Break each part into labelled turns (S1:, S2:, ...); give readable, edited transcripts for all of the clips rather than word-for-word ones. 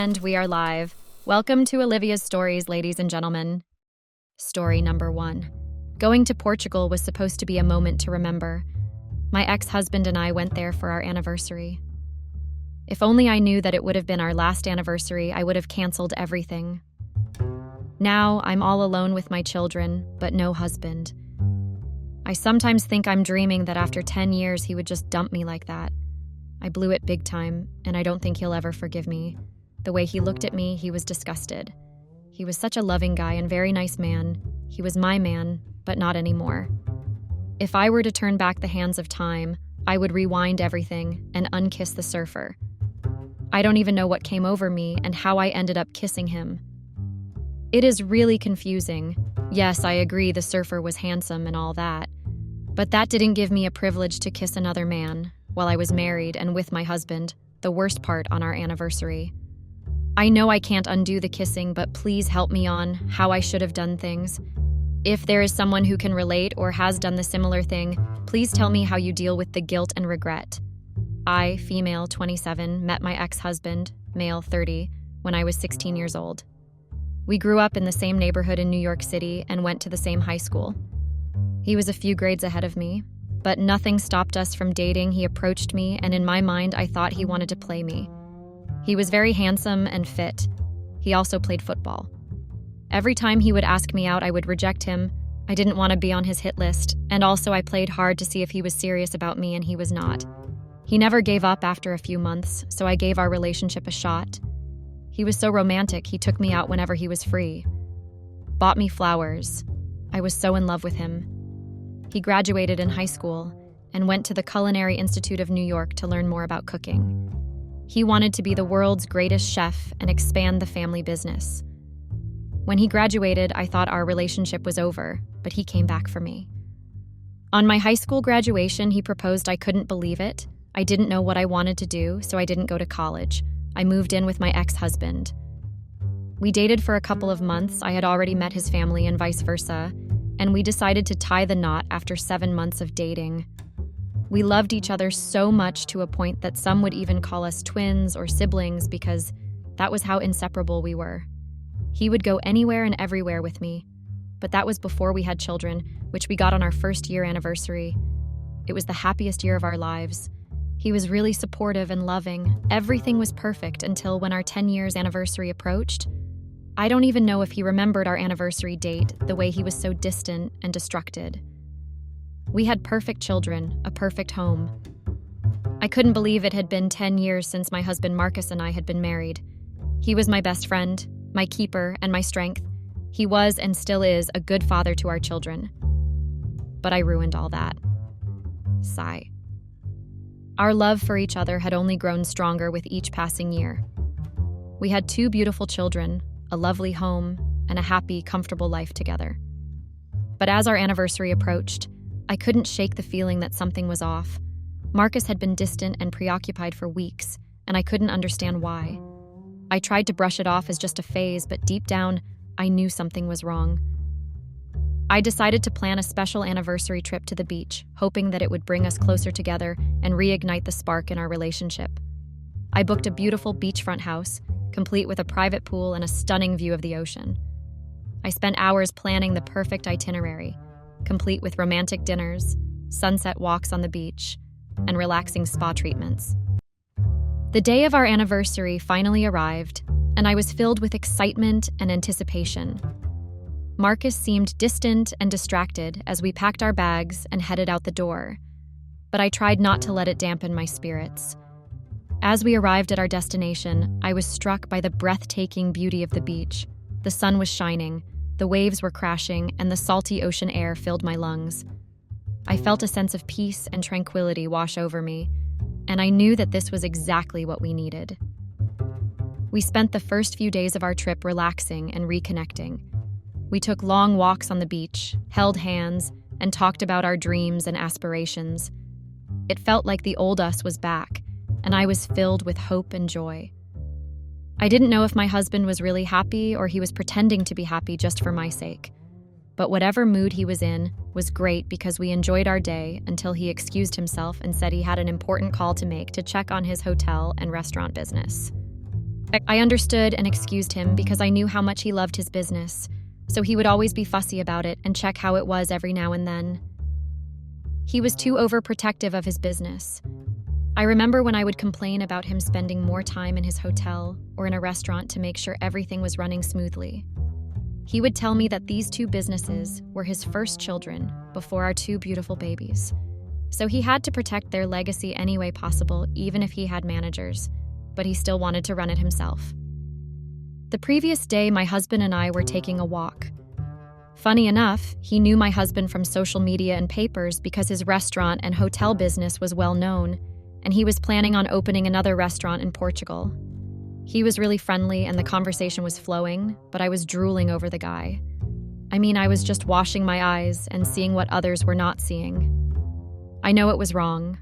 S1: And we are live. Welcome to Olivia's Stories, ladies and gentlemen. Story number 1. Going to Portugal was supposed to be a moment to remember. My ex-husband and I went there for our anniversary. If only I knew that it would have been our last anniversary, I would have canceled everything. Now I'm all alone with my children, but no husband. I sometimes think I'm dreaming that after 10 years he would just dump me like that. I blew it big time, and I don't think he'll ever forgive me. The way he looked at me, he was disgusted. He was such a loving guy and very nice man. He was my man, but not anymore. If I were to turn back the hands of time, I would rewind everything and unkiss the surfer. I don't even know what came over me and how I ended up kissing him. It is really confusing. Yes, I agree the surfer was handsome and all that, but that didn't give me a privilege to kiss another man while I was married and with my husband, the worst part on our anniversary. I know I can't undo the kissing, but please help me on how I should have done things. If there is someone who can relate or has done the similar thing, please tell me how you deal with the guilt and regret. I, female 27, met my ex-husband, male 30, when I was 16 years old. We grew up in the same neighborhood in New York City and went to the same high school. He was a few grades ahead of me, but nothing stopped us from dating. He approached me, and in my mind, I thought he wanted to play me. He was very handsome and fit. He also played football. Every time he would ask me out, I would reject him. I didn't want to be on his hit list, and also I played hard to see if he was serious about me, and he was not. He never gave up after a few months, so I gave our relationship a shot. He was so romantic, he took me out whenever he was free. Bought me flowers. I was so in love with him. He graduated in high school and went to the Culinary Institute of New York to learn more about cooking. He wanted to be the world's greatest chef and expand the family business. When he graduated, I thought our relationship was over, but he came back for me. On my high school graduation, he proposed. I couldn't believe it. I didn't know what I wanted to do, so I didn't go to college. I moved in with my ex-husband. We dated for a couple of months. I had already met his family and vice versa, and we decided to tie the knot after 7 months of dating. We loved each other so much to a point that some would even call us twins or siblings because that was how inseparable we were. He would go anywhere and everywhere with me, but that was before we had children, which we got on our first year anniversary. It was the happiest year of our lives. He was really supportive and loving. Everything was perfect until when our 10 years anniversary approached. I don't even know if he remembered our anniversary date, the way he was so distant and distracted. We had perfect children, a perfect home. I couldn't believe it had been 10 years since my husband Marcus and I had been married. He was my best friend, my keeper, and my strength. He was and still is a good father to our children. But I ruined all that. Sigh. Our love for each other had only grown stronger with each passing year. We had 2 beautiful children, a lovely home, and a happy, comfortable life together. But as our anniversary approached, I couldn't shake the feeling that something was off. Marcus had been distant and preoccupied for weeks, and I couldn't understand why. I tried to brush it off as just a phase, but deep down, I knew something was wrong. I decided to plan a special anniversary trip to the beach, hoping that it would bring us closer together and reignite the spark in our relationship. I booked a beautiful beachfront house, complete with a private pool and a stunning view of the ocean. I spent hours planning the perfect itinerary, complete with romantic dinners, sunset walks on the beach, and relaxing spa treatments. The day of our anniversary finally arrived, and I was filled with excitement and anticipation. Marcus seemed distant and distracted as we packed our bags and headed out the door, but I tried not to let it dampen my spirits. As we arrived at our destination, I was struck by the breathtaking beauty of the beach. The sun was shining, the waves were crashing, and the salty ocean air filled my lungs. I felt a sense of peace and tranquility wash over me, and I knew that this was exactly what we needed. We spent the first few days of our trip relaxing and reconnecting. We took long walks on the beach, held hands, and talked about our dreams and aspirations. It felt like the old us was back, and I was filled with hope and joy. I didn't know if my husband was really happy or he was pretending to be happy just for my sake. But whatever mood he was in was great because we enjoyed our day until he excused himself and said he had an important call to make to check on his hotel and restaurant business. I understood and excused him because I knew how much he loved his business, so he would always be fussy about it and check how it was every now and then. He was too overprotective of his business. I remember when I would complain about him spending more time in his hotel or in a restaurant to make sure everything was running smoothly. He would tell me that these two businesses were his first children before our two beautiful babies. So he had to protect their legacy any way possible, even if he had managers, but he still wanted to run it himself. The previous day, my husband and I were taking a walk. Funny enough, he knew my husband from social media and papers because his restaurant and hotel business was well known, and he was planning on opening another restaurant in Portugal. He was really friendly and the conversation was flowing, but I was drooling over the guy. I was just washing my eyes and seeing what others were not seeing. I know it was wrong,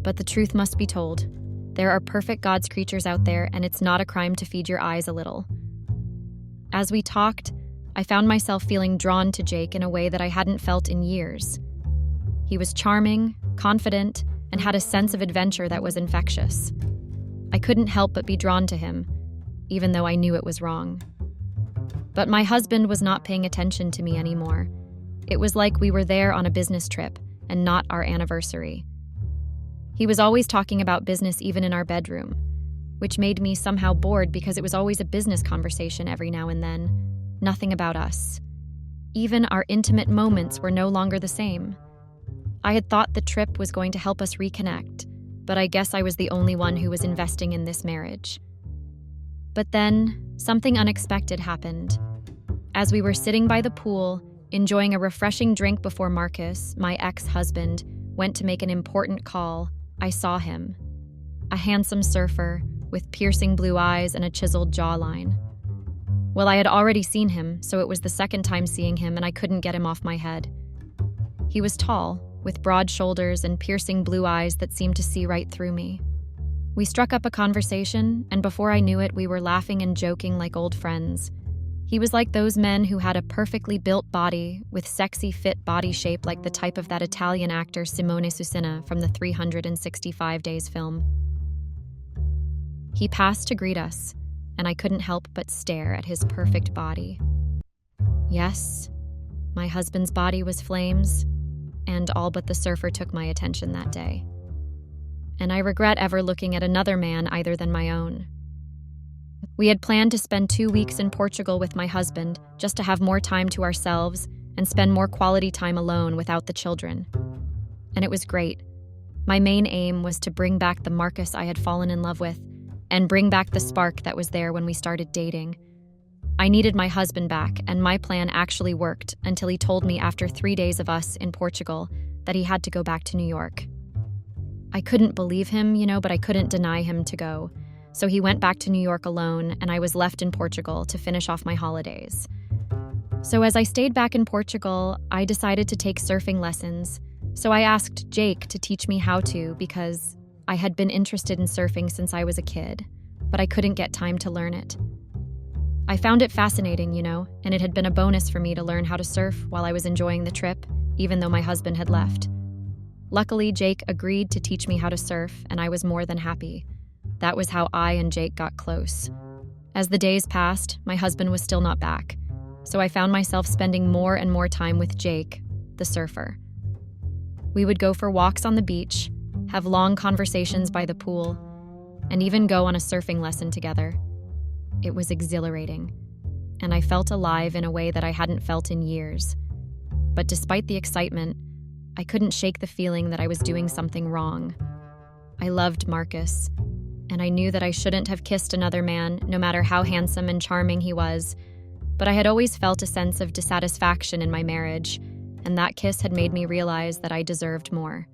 S1: but the truth must be told. There are perfect God's creatures out there, and it's not a crime to feed your eyes a little. As we talked, I found myself feeling drawn to Jake in a way that I hadn't felt in years. He was charming, confident, and had a sense of adventure that was infectious. I couldn't help but be drawn to him, even though I knew it was wrong. But my husband was not paying attention to me anymore. It was like we were there on a business trip and not our anniversary. He was always talking about business even in our bedroom, which made me somehow bored because it was always a business conversation every now and then, nothing about us. Even our intimate moments were no longer the same. I had thought the trip was going to help us reconnect, but I guess I was the only one who was investing in this marriage. But then, something unexpected happened. As we were sitting by the pool, enjoying a refreshing drink before Marcus, my ex-husband, went to make an important call, I saw him. A handsome surfer with piercing blue eyes and a chiseled jawline. Well, I had already seen him, so it was the second time seeing him, and I couldn't get him off my head. He was tall, with broad shoulders and piercing blue eyes that seemed to see right through me. We struck up a conversation, and before I knew it, we were laughing and joking like old friends. He was like those men who had a perfectly built body with sexy fit body shape like the type of that Italian actor Simone Susina from the 365 Days film. He passed to greet us, and I couldn't help but stare at his perfect body. Yes, my husband's body was flames, and all but the surfer took my attention that day. And I regret ever looking at another man either than my own. We had planned to spend 2 weeks in Portugal with my husband just to have more time to ourselves and spend more quality time alone without the children. And it was great. My main aim was to bring back the Marcus I had fallen in love with and bring back the spark that was there when we started dating. I needed my husband back, and my plan actually worked until he told me after 3 days of us in Portugal that he had to go back to New York. I couldn't believe him, but I couldn't deny him to go. So he went back to New York alone, and I was left in Portugal to finish off my holidays. So as I stayed back in Portugal, I decided to take surfing lessons. So I asked Jake to teach me how to because I had been interested in surfing since I was a kid, but I couldn't get time to learn it. I found it fascinating, and it had been a bonus for me to learn how to surf while I was enjoying the trip, even though my husband had left. Luckily, Jake agreed to teach me how to surf, and I was more than happy. That was how I and Jake got close. As the days passed, my husband was still not back, so I found myself spending more and more time with Jake, the surfer. We would go for walks on the beach, have long conversations by the pool, and even go on a surfing lesson together. It was exhilarating, and I felt alive in a way that I hadn't felt in years. But despite the excitement, I couldn't shake the feeling that I was doing something wrong. I loved Marcus, and I knew that I shouldn't have kissed another man, no matter how handsome and charming he was. But I had always felt a sense of dissatisfaction in my marriage, and that kiss had made me realize that I deserved more.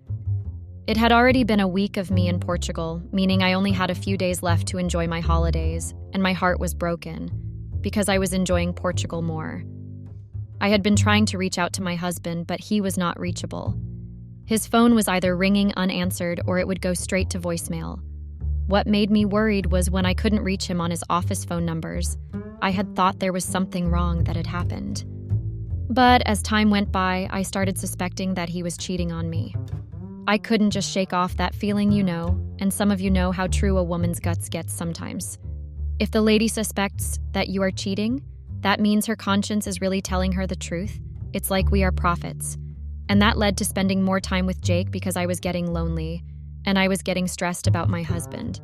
S1: It had already been a week of me in Portugal, meaning I only had a few days left to enjoy my holidays, and my heart was broken, because I was enjoying Portugal more. I had been trying to reach out to my husband, but he was not reachable. His phone was either ringing unanswered or it would go straight to voicemail. What made me worried was when I couldn't reach him on his office phone numbers. I had thought there was something wrong that had happened. But as time went by, I started suspecting that he was cheating on me. I couldn't just shake off that feeling, and some of you know how true a woman's guts gets sometimes. If the lady suspects that you are cheating, that means her conscience is really telling her the truth. It's like we are prophets. And that led to spending more time with Jake because I was getting lonely, and I was getting stressed about my husband,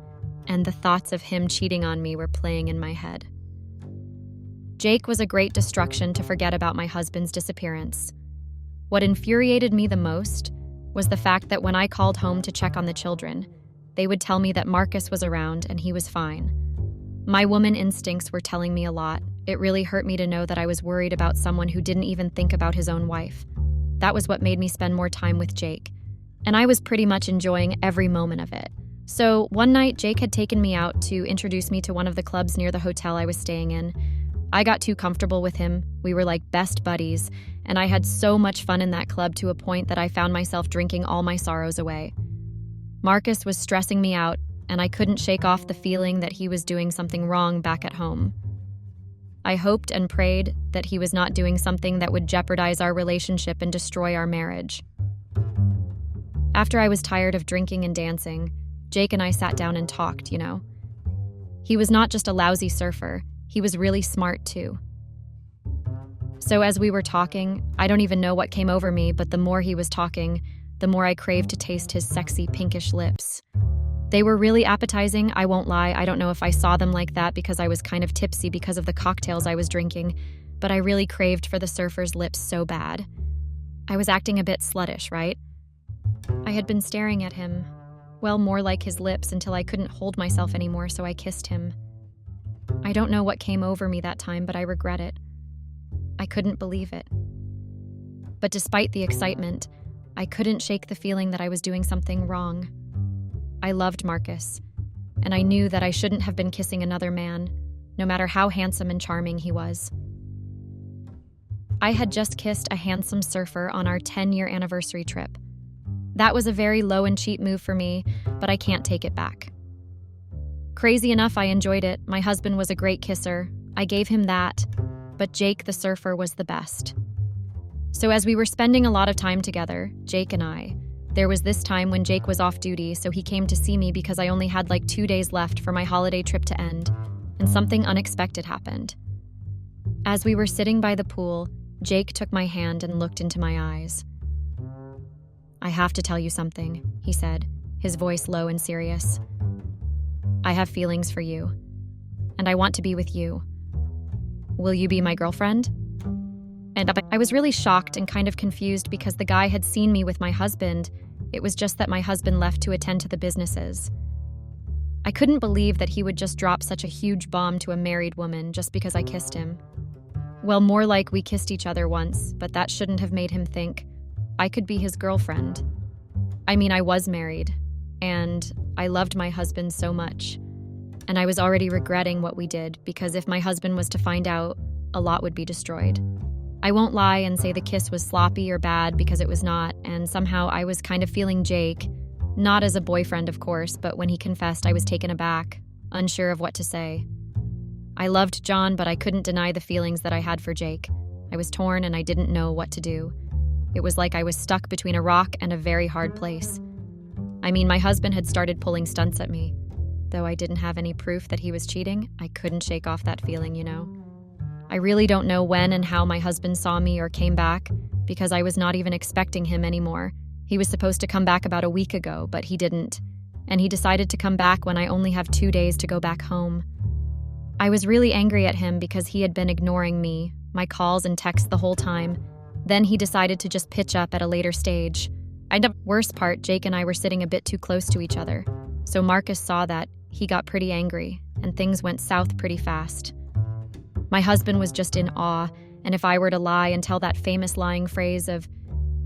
S1: and the thoughts of him cheating on me were playing in my head. Jake was a great distraction to forget about my husband's disappearance. What infuriated me the most was the fact that when I called home to check on the children, they would tell me that Marcus was around and he was fine. My woman instincts were telling me a lot. It really hurt me to know that I was worried about someone who didn't even think about his own wife. That was what made me spend more time with Jake, and I was pretty much enjoying every moment of it. So one night, Jake had taken me out to introduce me to one of the clubs near the hotel I was staying in. I got too comfortable with him. We were like best buddies, and I had so much fun in that club to a point that I found myself drinking all my sorrows away. Marcus was stressing me out, and I couldn't shake off the feeling that he was doing something wrong back at home. I hoped and prayed that he was not doing something that would jeopardize our relationship and destroy our marriage. After I was tired of drinking and dancing, Jake and I sat down and talked, He was not just a lousy surfer, he was really smart too. So as we were talking, I don't even know what came over me, but the more he was talking, the more I craved to taste his sexy pinkish lips. They were really appetizing, I won't lie. I don't know if I saw them like that because I was kind of tipsy because of the cocktails I was drinking, but I really craved for the surfer's lips so bad. I was acting a bit sluttish, right? I had been staring at him, well, more like his lips until I couldn't hold myself anymore, so I kissed him. I don't know what came over me that time, but I regret it. I couldn't believe it. But despite the excitement, I couldn't shake the feeling that I was doing something wrong. I loved Marcus, and I knew that I shouldn't have been kissing another man, no matter how handsome and charming he was. I had just kissed a handsome surfer on our 10-year anniversary trip. That was a very low and cheap move for me, but I can't take it back. Crazy enough, I enjoyed it. My husband was a great kisser. I gave him that, but Jake the surfer was the best. So as we were spending a lot of time together, Jake and I, there was this time when Jake was off duty, so he came to see me because I only had like 2 days left for my holiday trip to end, and something unexpected happened. As we were sitting by the pool, Jake took my hand and looked into my eyes. "I have to tell you something," he said, his voice low and serious. "I have feelings for you, and I want to be with you. Will you be my girlfriend?" And I was really shocked and kind of confused because the guy had seen me with my husband. It was just that my husband left to attend to the businesses. I couldn't believe that he would just drop such a huge bomb to a married woman just because I kissed him. Well, more like we kissed each other once, but that shouldn't have made him think I could be his girlfriend. I mean, I was married, and I loved my husband so much. And I was already regretting what we did because if my husband was to find out, a lot would be destroyed. I won't lie and say the kiss was sloppy or bad because it was not, and somehow I was kind of feeling Jake, not as a boyfriend, of course, but when he confessed, I was taken aback, unsure of what to say. I loved John, but I couldn't deny the feelings that I had for Jake. I was torn and I didn't know what to do. It was like I was stuck between a rock and a very hard place. I mean, my husband had started pulling stunts at me. Though I didn't have any proof that he was cheating, I couldn't shake off that feeling, I really don't know when and how my husband saw me or came back, because I was not even expecting him anymore. He was supposed to come back about a week ago, but he didn't. And he decided to come back when I only have 2 days to go back home. I was really angry at him because he had been ignoring me, my calls and texts the whole time. Then he decided to just pitch up at a later stage. The worst part, Jake and I were sitting a bit too close to each other. So Marcus saw that, he got pretty angry, and things went south pretty fast. My husband was just in awe, and if I were to lie and tell that famous lying phrase of,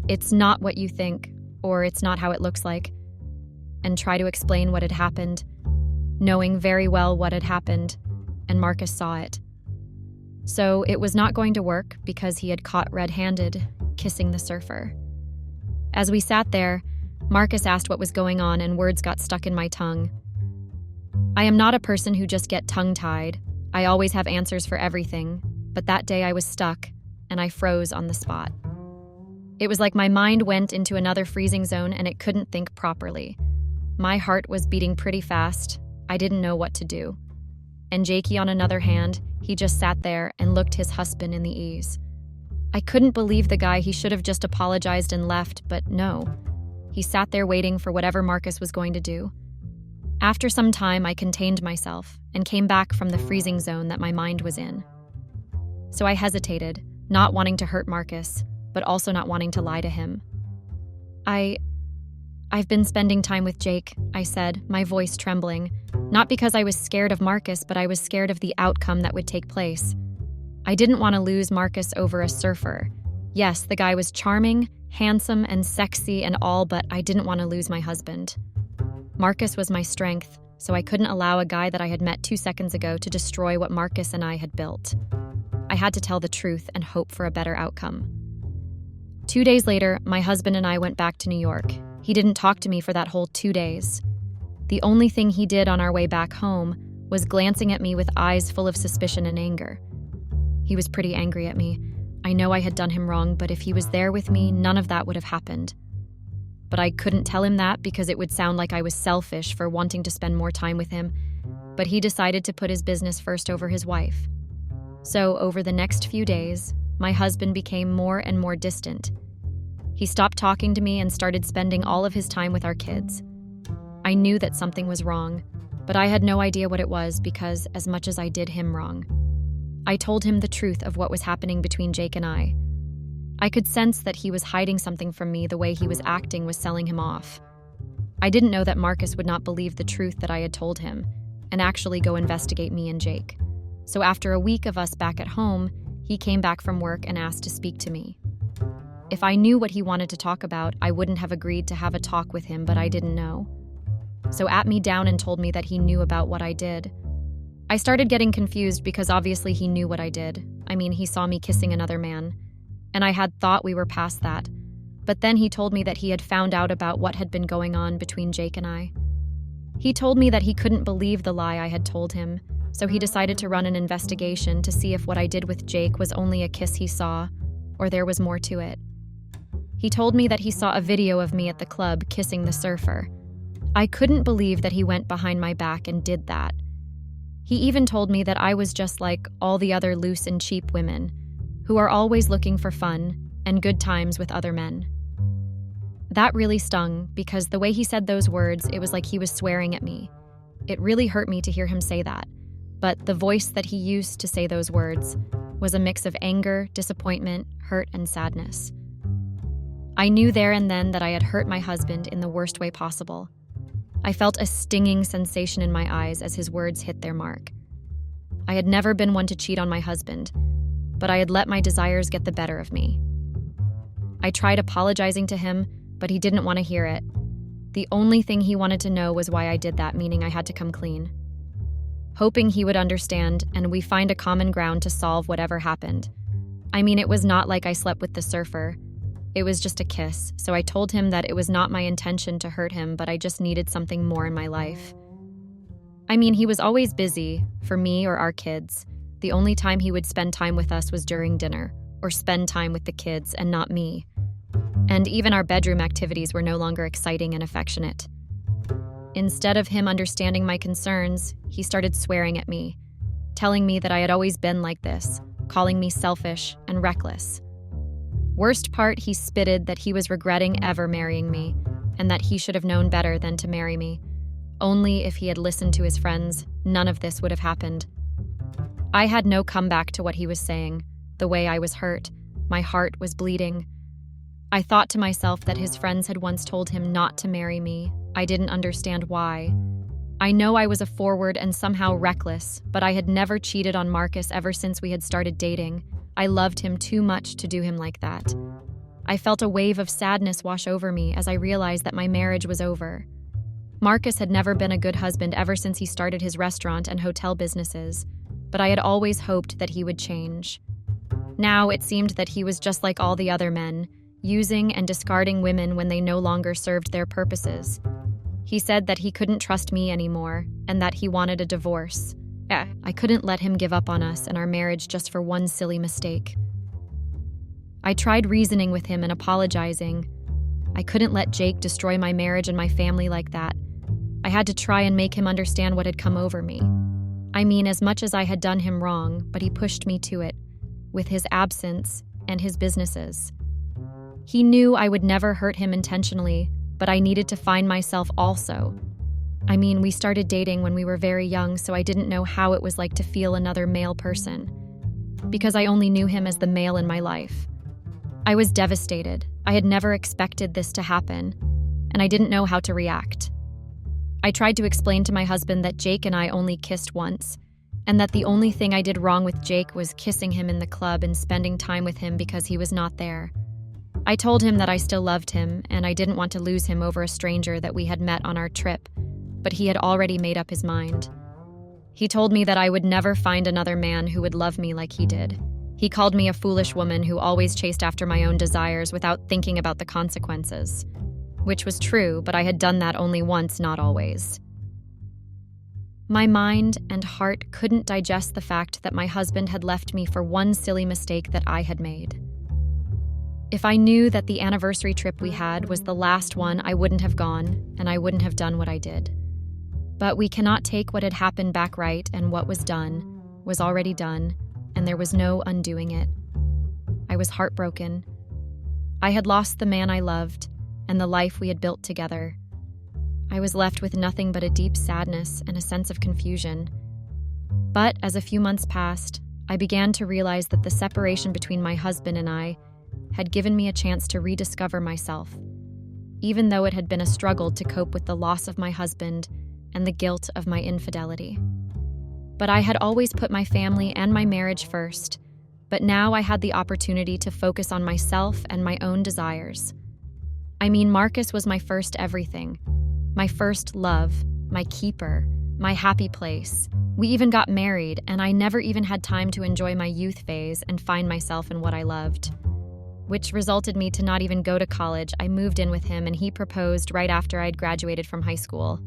S1: "It's not what you think," or "It's not how it looks like," and try to explain what had happened, knowing very well what had happened, and Marcus saw it. So it was not going to work because he had caught red-handed, kissing the surfer. As we sat there, Marcus asked what was going on and words got stuck in my tongue. I am not a person who just get tongue-tied. I always have answers for everything, but that day I was stuck, and I froze on the spot. It was like my mind went into another freezing zone and it couldn't think properly. My heart was beating pretty fast. I didn't know what to do. and Jakey, on another hand, he just sat there and looked his husband in the eyes. I couldn't believe the guy. He should have just apologized and left, but no. He sat there waiting for whatever Marcus was going to do. After some time, I contained myself and came back from the freezing zone that my mind was in. So I hesitated, not wanting to hurt Marcus, but also not wanting to lie to him. I've been spending time with Jake, I said, my voice trembling, not because I was scared of Marcus, but I was scared of the outcome that would take place. I didn't want to lose Marcus over a surfer. Yes, the guy was charming, handsome, and sexy and all, but I didn't want to lose my husband. Marcus was my strength, so I couldn't allow a guy that I had met 2 seconds ago to destroy what Marcus and I had built. I had to tell the truth and hope for a better outcome. 2 days later, my husband and I went back to New York. He didn't talk to me for that whole 2 days. The only thing he did on our way back home was glancing at me with eyes full of suspicion and anger. He was pretty angry at me. I know I had done him wrong, but if he was there with me, none of that would have happened. But I couldn't tell him that because it would sound like I was selfish for wanting to spend more time with him. But he decided to put his business first over his wife. So over the next few days, my husband became more and more distant. He stopped talking to me and started spending all of his time with our kids. I knew that something was wrong, but I had no idea what it was because as much as I did him wrong, I told him the truth of what was happening between Jake and I. I could sense that he was hiding something from me. The way he was acting was selling him off. I didn't know that Marcus would not believe the truth that I had told him and actually go investigate me and Jake. So after a week of us back at home, he came back from work and asked to speak to me. If I knew what he wanted to talk about, I wouldn't have agreed to have a talk with him, but I didn't know. So at me down and told me that he knew about what I did. I started getting confused because obviously he knew what I did. I mean, he saw me kissing another man, and I had thought we were past that. But then he told me that he had found out about what had been going on between Jake and I. He told me that he couldn't believe the lie I had told him, so he decided to run an investigation to see if what I did with Jake was only a kiss he saw, or there was more to it. He told me that he saw a video of me at the club kissing the surfer. I couldn't believe that he went behind my back and did that. He even told me that I was just like all the other loose and cheap women, who are always looking for fun and good times with other men. That really stung because the way he said those words, it was like he was swearing at me. It really hurt me to hear him say that, but the voice that he used to say those words was a mix of anger, disappointment, hurt, and sadness. I knew there and then that I had hurt my husband in the worst way possible. I felt a stinging sensation in my eyes as his words hit their mark. I had never been one to cheat on my husband, but I had let my desires get the better of me. I tried apologizing to him, but he didn't want to hear it. The only thing he wanted to know was why I did that, meaning I had to come clean. Hoping he would understand and we find a common ground to solve whatever happened. I mean, it was not like I slept with the surfer. It was just a kiss, so I told him that it was not my intention to hurt him, but I just needed something more in my life. I mean, he was always busy, for me or our kids. The only time he would spend time with us was during dinner, or spend time with the kids and not me. And even our bedroom activities were no longer exciting and affectionate. Instead of him understanding my concerns, he started swearing at me, telling me that I had always been like this, calling me selfish and reckless. Worst part, he spitted that he was regretting ever marrying me, and that he should have known better than to marry me. Only if he had listened to his friends, none of this would have happened. I had no comeback to what he was saying. The way I was hurt, my heart was bleeding. I thought to myself that his friends had once told him not to marry me. I didn't understand why. I know I was a forward and somehow reckless, but I had never cheated on Marcus ever since we had started dating. I loved him too much to do him like that. I felt a wave of sadness wash over me as I realized that my marriage was over. Marcus had never been a good husband ever since he started his restaurant and hotel businesses, but I had always hoped that he would change. Now it seemed that he was just like all the other men, using and discarding women when they no longer served their purposes. He said that he couldn't trust me anymore and that he wanted a divorce. I couldn't let him give up on us and our marriage just for one silly mistake. I tried reasoning with him and apologizing. I couldn't let Jake destroy my marriage and my family like that. I had to try and make him understand what had come over me. I mean, as much as I had done him wrong, but he pushed me to it, with his absence and his businesses. He knew I would never hurt him intentionally, but I needed to find myself also. I mean, we started dating when we were very young, so I didn't know how it was like to feel another male person, because I only knew him as the male in my life. I was devastated. I had never expected this to happen, and I didn't know how to react. I tried to explain to my husband that Jake and I only kissed once, and that the only thing I did wrong with Jake was kissing him in the club and spending time with him because he was not there. I told him that I still loved him, and I didn't want to lose him over a stranger that we had met on our trip, but he had already made up his mind. He told me that I would never find another man who would love me like he did. He called me a foolish woman who always chased after my own desires without thinking about the consequences. Which was true, but I had done that only once, not always. My mind and heart couldn't digest the fact that my husband had left me for one silly mistake that I had made. If I knew that the anniversary trip we had was the last one, I wouldn't have gone, and I wouldn't have done what I did. But we cannot take what had happened back right, and what was done was already done, and there was no undoing it. I was heartbroken. I had lost the man I loved and the life we had built together. I was left with nothing but a deep sadness and a sense of confusion. But as a few months passed, I began to realize that the separation between my husband and I had given me a chance to rediscover myself, even though it had been a struggle to cope with the loss of my husband and the guilt of my infidelity. But I had always put my family and my marriage first, but now I had the opportunity to focus on myself and my own desires. I mean, Marcus was my first everything, my first love, my keeper, my happy place. We even got married, and I never even had time to enjoy my youth phase and find myself in what I loved, which resulted me to not even go to college. I moved in with him, and he proposed right after I'd graduated from high school.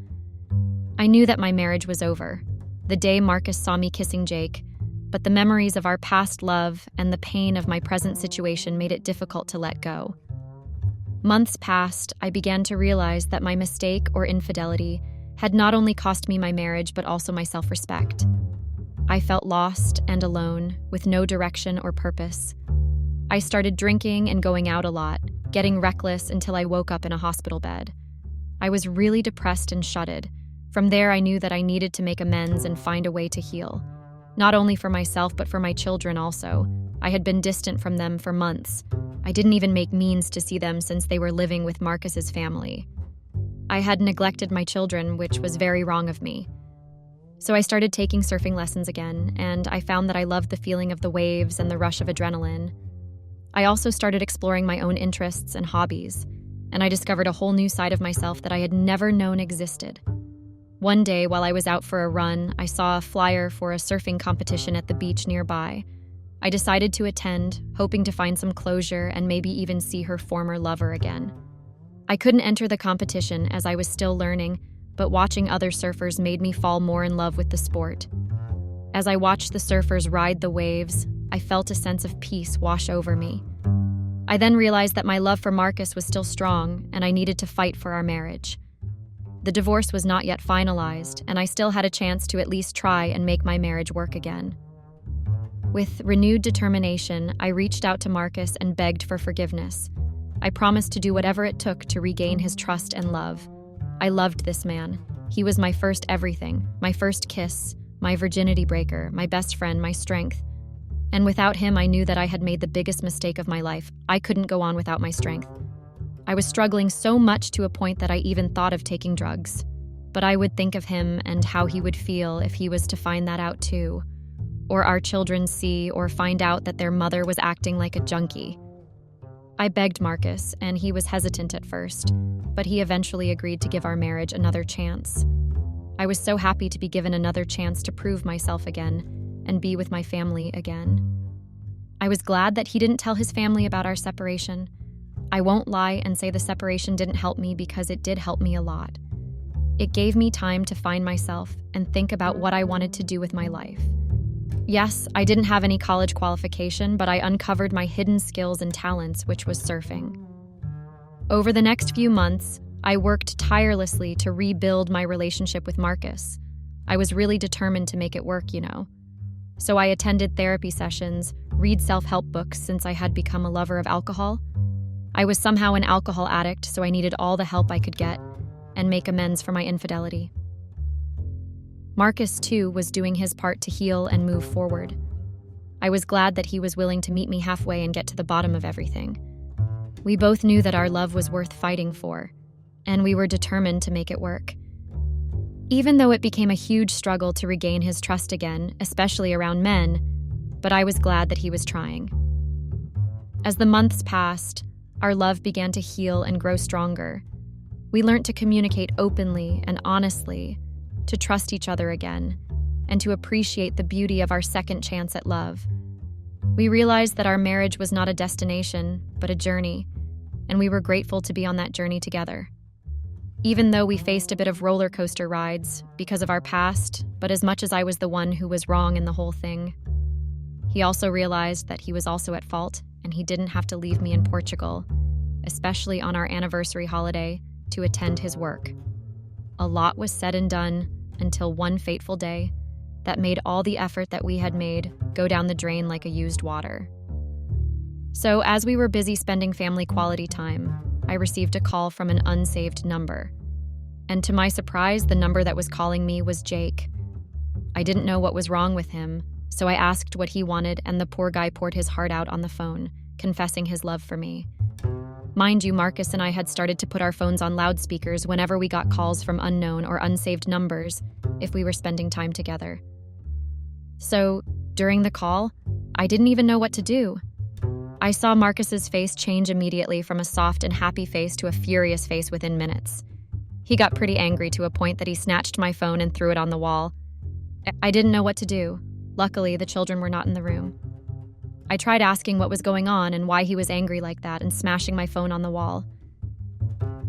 S1: I knew that my marriage was over, the day Marcus saw me kissing Jake, but the memories of our past love and the pain of my present situation made it difficult to let go. Months passed, I began to realize that my mistake or infidelity had not only cost me my marriage, but also my self-respect. I felt lost and alone, with no direction or purpose. I started drinking and going out a lot, getting reckless until I woke up in a hospital bed. I was really depressed and shutted. From there, I knew that I needed to make amends and find a way to heal. Not only for myself, but for my children also. I had been distant from them for months. I didn't even make means to see them since they were living with Marcus's family. I had neglected my children, which was very wrong of me. So I started taking surfing lessons again, and I found that I loved the feeling of the waves and the rush of adrenaline. I also started exploring my own interests and hobbies, and I discovered a whole new side of myself that I had never known existed. One day, while I was out for a run, I saw a flyer for a surfing competition at the beach nearby. I decided to attend, hoping to find some closure and maybe even see her former lover again. I couldn't enter the competition as I was still learning, but watching other surfers made me fall more in love with the sport. As I watched the surfers ride the waves, I felt a sense of peace wash over me. I then realized that my love for Marcus was still strong, and I needed to fight for our marriage. The divorce was not yet finalized, and I still had a chance to at least try and make my marriage work again. With renewed determination, I reached out to Marcus and begged for forgiveness. I promised to do whatever it took to regain his trust and love. I loved this man. He was my first everything, my first kiss, my virginity breaker, my best friend, my strength. And without him, I knew that I had made the biggest mistake of my life. I couldn't go on without my strength. I was struggling so much to a point that I even thought of taking drugs. But I would think of him and how he would feel if he was to find that out too. Or our children see or find out that their mother was acting like a junkie. I begged Marcus, and he was hesitant at first, but he eventually agreed to give our marriage another chance. I was so happy to be given another chance to prove myself again and be with my family again. I was glad that he didn't tell his family about our separation. I won't lie and say the separation didn't help me, because it did help me a lot. It gave me time to find myself and think about what I wanted to do with my life. Yes, I didn't have any college qualification, but I uncovered my hidden skills and talents, which was surfing. Over the next few months, I worked tirelessly to rebuild my relationship with Marcus. I was really determined to make it work, you know. So I attended therapy sessions, read self-help books since I had become a lover of alcohol. I was somehow an alcohol addict, so I needed all the help I could get and make amends for my infidelity. Marcus, too, was doing his part to heal and move forward. I was glad that he was willing to meet me halfway and get to the bottom of everything. We both knew that our love was worth fighting for, and we were determined to make it work. Even though it became a huge struggle to regain his trust again, especially around men, but I was glad that he was trying. As the months passed, our love began to heal and grow stronger. We learned to communicate openly and honestly, to trust each other again, and to appreciate the beauty of our second chance at love. We realized that our marriage was not a destination, but a journey, and we were grateful to be on that journey together. Even though we faced a bit of roller coaster rides because of our past, but as much as I was the one who was wrong in the whole thing, he also realized that he was also at fault and he didn't have to leave me in Portugal, especially on our anniversary holiday, to attend his work. A lot was said and done until one fateful day that made all the effort that we had made go down the drain like a used water. So as we were busy spending family quality time, I received a call from an unsaved number. And to my surprise, the number that was calling me was Jake. I didn't know what was wrong with him, so I asked what he wanted, and the poor guy poured his heart out on the phone, confessing his love for me. Mind you, Marcus and I had started to put our phones on loudspeakers whenever we got calls from unknown or unsaved numbers if we were spending time together. So, during the call, I didn't even know what to do. I saw Marcus's face change immediately from a soft and happy face to a furious face within minutes. He got pretty angry to a point that he snatched my phone and threw it on the wall. I didn't know what to do. Luckily, the children were not in the room. I tried asking what was going on and why he was angry like that and smashing my phone on the wall.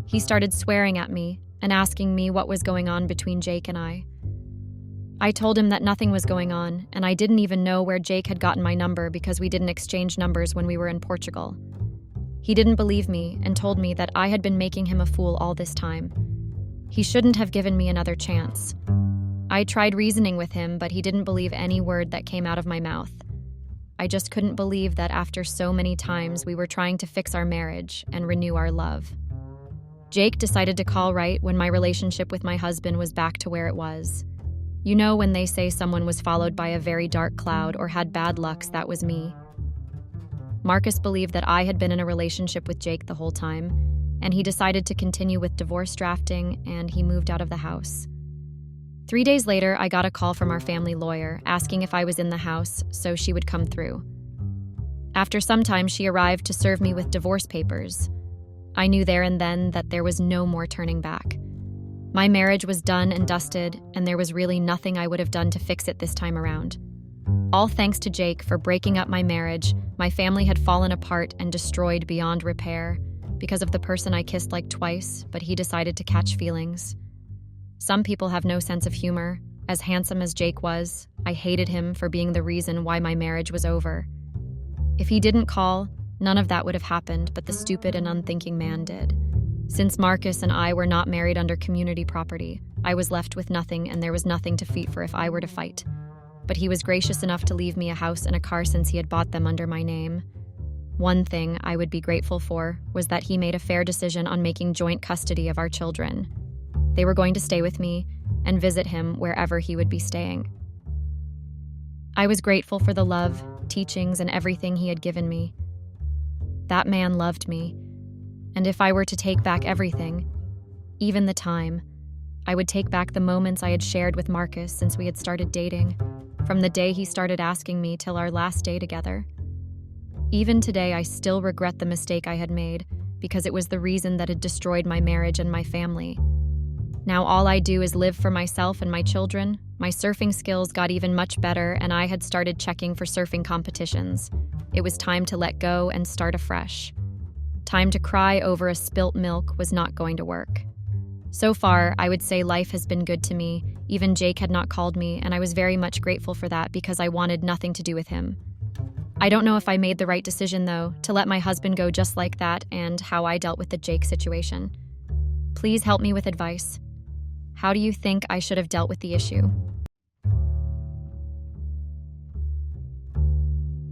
S1: He started swearing at me and asking me what was going on between Jake and I. I told him that nothing was going on, and I didn't even know where Jake had gotten my number because we didn't exchange numbers when we were in Portugal. He didn't believe me and told me that I had been making him a fool all this time. He shouldn't have given me another chance. I tried reasoning with him, but he didn't believe any word that came out of my mouth. I just couldn't believe that after so many times we were trying to fix our marriage and renew our love. Jake decided to call right when my relationship with my husband was back to where it was. You know when they say someone was followed by a very dark cloud or had bad lucks, that was me. Marcus believed that I had been in a relationship with Jake the whole time, and he decided to continue with divorce drafting, and he moved out of the house. 3 days later, I got a call from our family lawyer asking if I was in the house so she would come through. After some time, she arrived to serve me with divorce papers. I knew there and then that there was no more turning back. My marriage was done and dusted, and there was really nothing I would have done to fix it this time around. All thanks to Jake for breaking up my marriage. My family had fallen apart and destroyed beyond repair because of the person I kissed like twice, but he decided to catch feelings. Some people have no sense of humor. As handsome as Jake was, I hated him for being the reason why my marriage was over. If he didn't call, none of that would have happened, but the stupid and unthinking man did. Since Marcus and I were not married under community property, I was left with nothing, and there was nothing to fight for if I were to fight. But he was gracious enough to leave me a house and a car since he had bought them under my name. One thing I would be grateful for was that he made a fair decision on making joint custody of our children. They were going to stay with me and visit him wherever he would be staying. I was grateful for the love, teachings, and everything he had given me. That man loved me. And if I were to take back everything, even the time, I would take back the moments I had shared with Marcus since we had started dating, from the day he started asking me till our last day together. Even today, I still regret the mistake I had made because it was the reason that had destroyed my marriage and my family. Now all I do is live for myself and my children. My surfing skills got even much better, and I had started checking for surfing competitions. It was time to let go and start afresh. Time to cry over a spilt milk was not going to work. So far, I would say life has been good to me. Even Jake had not called me, and I was very much grateful for that because I wanted nothing to do with him. I don't know if I made the right decision, though, to let my husband go just like that and how I dealt with the Jake situation. Please help me with advice. How do you think I should have dealt with the issue?